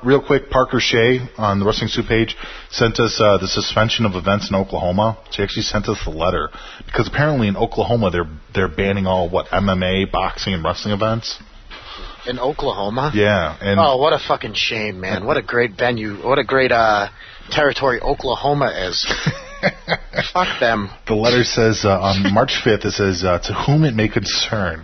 Real quick, Parker Shea on the Wrestling Soup page sent us the suspension of events in Oklahoma. She actually sent us the letter because apparently in Oklahoma they're banning all MMA, boxing, and wrestling events. In Oklahoma? Yeah. And oh, what a fucking shame, man! What a great venue! What a great territory Oklahoma is. Fuck them. The letter says on March 5th, it says, to whom it may concern.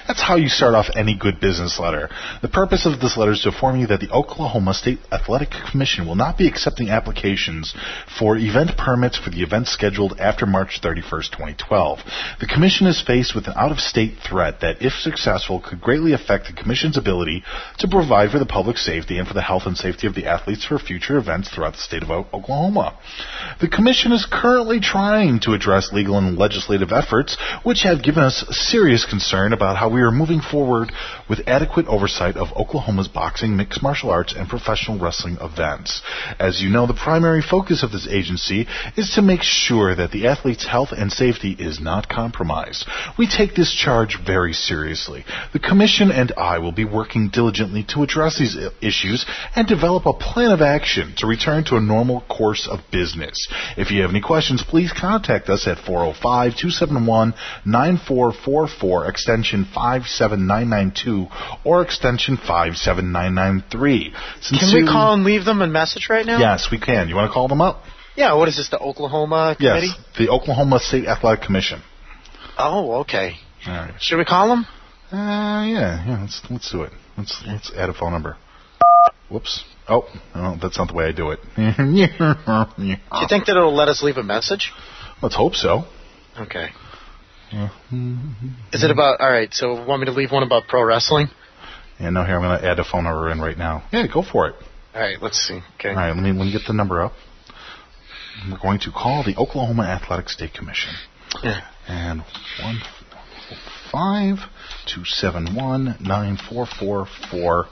That's how you start off any good business letter. The purpose of this letter is to inform you that the Oklahoma State Athletic Commission will not be accepting applications for event permits for the events scheduled after March 31st, 2012. The Commission is faced with an out-of-state threat that, if successful, could greatly affect the Commission's ability to provide for the public safety and for the health and safety of the athletes for future events throughout the state of Oklahoma. The Commission is currently trying to address legal and legislative efforts which have given us serious concern about how we are moving forward with adequate oversight of Oklahoma's boxing, mixed martial arts, and professional wrestling events. As you know, the primary focus of this agency is to make sure that the athlete's health and safety is not compromised. We take this charge very seriously. The Commission and I will be working diligently to address these issues and develop a plan of action to return to a normal course of business. If you have any questions, please contact us at 405-271-9444, extension 57992, or extension 57993. Can we call and leave them a message right now? Yes, we can. You want to call them up? Yeah, what is this, the Oklahoma Committee? Yes, the Oklahoma State Athletic Commission. Oh, okay. All right. Should we call them? Yeah, let's do it. Let's add a phone number. Whoops. Oh, no, that's not the way I do it. Do you think that it'll let us leave a message? Let's hope so. Okay. Yeah. Is it about, all right, so want me to leave one about pro wrestling? Yeah, no, here, I'm going to add a phone number in right now. Yeah, go for it. All right, let's see. Okay. All right, let me get the number up. We're going to call the Oklahoma Athletic State Commission. Yeah. And 1-5-271-9444.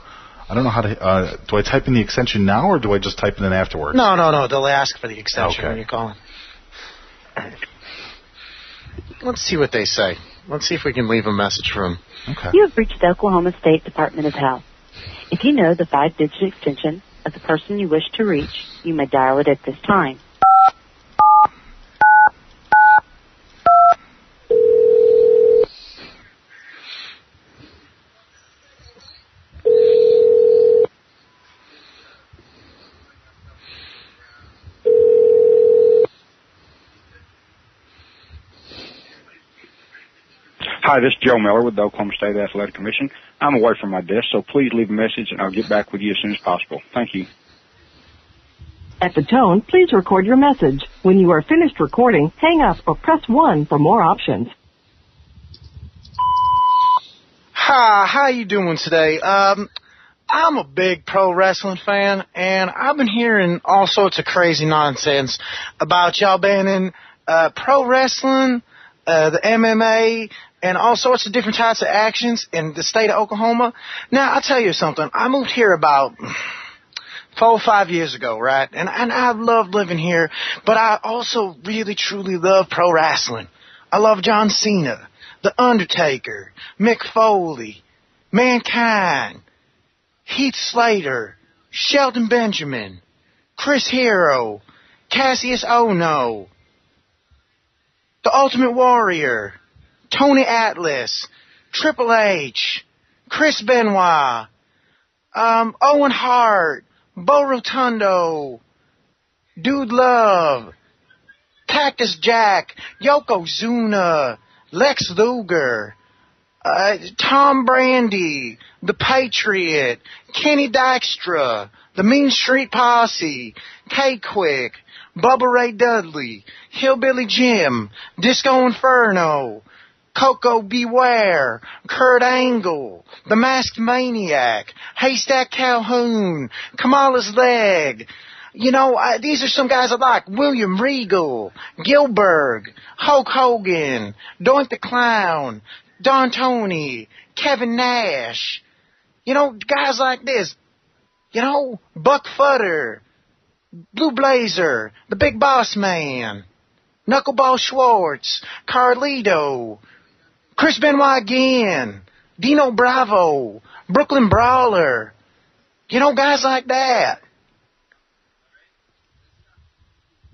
I don't know how to... do I type in the extension now, or do I just type it in afterwards? No. They'll ask for the extension when you call in. Let's see what they say. Let's see if we can leave a message for them. Okay. You have reached the Oklahoma State Department of Health. If you know the 5-digit extension of the person you wish to reach, you may dial it at this time. Hi, this is Joe Miller with the Oklahoma State Athletic Commission. I'm away from my desk, so please leave a message and I'll get back with you as soon as possible. Thank you. At the tone, please record your message. When you are finished recording, hang up or press 1 for more options. Hi, how you doing today? I'm a big pro wrestling fan, and I've been hearing all sorts of crazy nonsense about y'all banning pro wrestling, the MMA, and all sorts of different types of actions in the state of Oklahoma. Now, I'll tell you something. I moved here about 4 or 5 years ago, right? And I've loved living here, but I also really, truly love pro wrestling. I love John Cena, The Undertaker, Mick Foley, Mankind, Heath Slater, Shelton Benjamin, Chris Hero, Cassius Ohno, The Ultimate Warrior, Tony Atlas, Triple H, Chris Benoit, Owen Hart, Bo Rotundo, Dude Love, Cactus Jack, Yokozuna, Lex Luger, Tom Brady, The Patriot, Kenny Dykstra, The Mean Street Posse, K-Quick, Bubba Ray Dudley, Hillbilly Jim, Disco Inferno, Coco Beware, Kurt Angle, The Masked Maniac, Haystack Calhoun, Kamala's Leg. You know, these are some guys I like. William Regal, Gilbert, Hulk Hogan, Doink the Clown, Don Tony, Kevin Nash. You know, guys like this. You know, Buck Futter, Blue Blazer, The Big Boss Man, Knuckleball Schwartz, Carlito, Chris Benoit again, Dino Bravo, Brooklyn Brawler, You know, guys like that.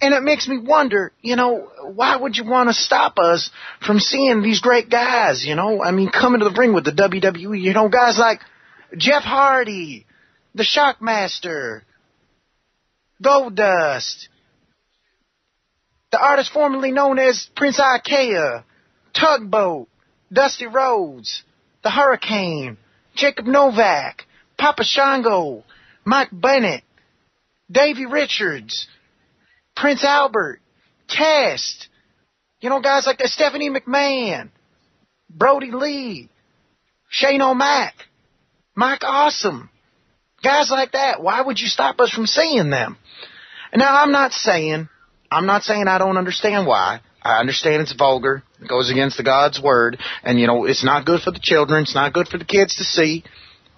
And it makes me wonder, you know, why would you want to stop us from seeing these great guys, you know? I mean, coming to the ring with the WWE, you know, guys like Jeff Hardy, the Shockmaster, Goldust, the artist formerly known as Prince Ikea, Tugboat, Dusty Rhodes, the Hurricane, Jacob Novak, Papa Shango, Mike Bennett, Davey Richards, Prince Albert, Test, you know, guys like Stephanie McMahon, Brody Lee, Shane O'Mac, Mike Awesome, guys like that. Why would you stop us from seeing them? Now, I'm not saying I don't understand why. I understand it's vulgar. It goes against the God's word. And, you know, it's not good for the children. It's not good for the kids to see.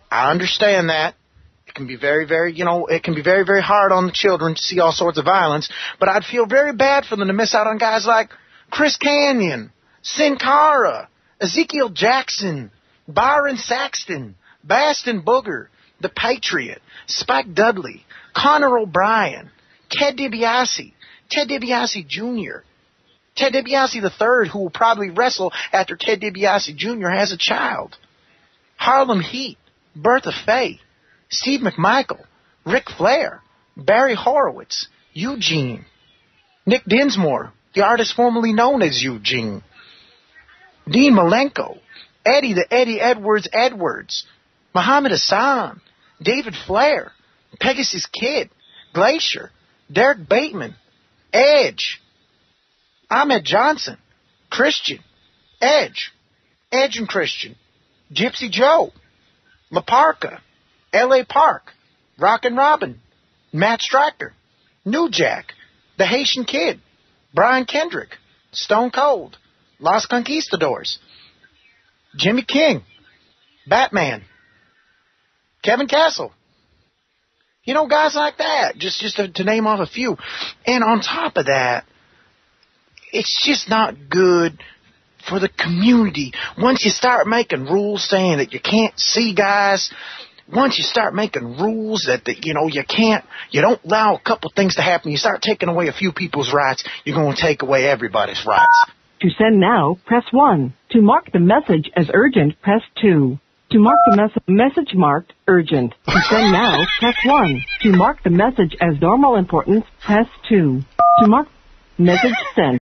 I understand that. It can be very, very, you know, it can be very, very hard on the children to see all sorts of violence. But I'd feel very bad for them to miss out on guys like Chris Kanyon, Sin Cara, Ezekiel Jackson, Byron Saxton, Baston Booger, The Patriot, Spike Dudley, Conor O'Brien, Ted DiBiase Jr., Ted DiBiase III, who will probably wrestle after Ted DiBiase Jr. has a child, Harlem Heat, Bertha Faye, Steve McMichael, Ric Flair, Barry Horowitz, Eugene, Nick Dinsmore, the artist formerly known as Eugene, Dean Malenko, Eddie the Eddie Edwards, Muhammad Hassan, David Flair, Pegasus Kid, Glacier, Derek Bateman, Edge, Ahmed Johnson, Christian, Edge and Christian, Gypsy Joe, La Parka, L.A. Park, Rockin' Robin, Matt Striker, New Jack, The Haitian Kid, Brian Kendrick, Stone Cold, Los Conquistadors, Jimmy King, Batman, Kevin Castle. You know, guys like that, just to name off a few. And on top of that, it's just not good for the community. Once you start making rules saying that you can't see guys, once you start making rules that you know, you don't allow a couple things to happen, you start taking away a few people's rights, you're going to take away everybody's rights. To send now, press 1. To mark the message as urgent, press 2. To mark the message marked urgent. To send now, press 1. To mark the message as normal importance, press 2. To mark message sent.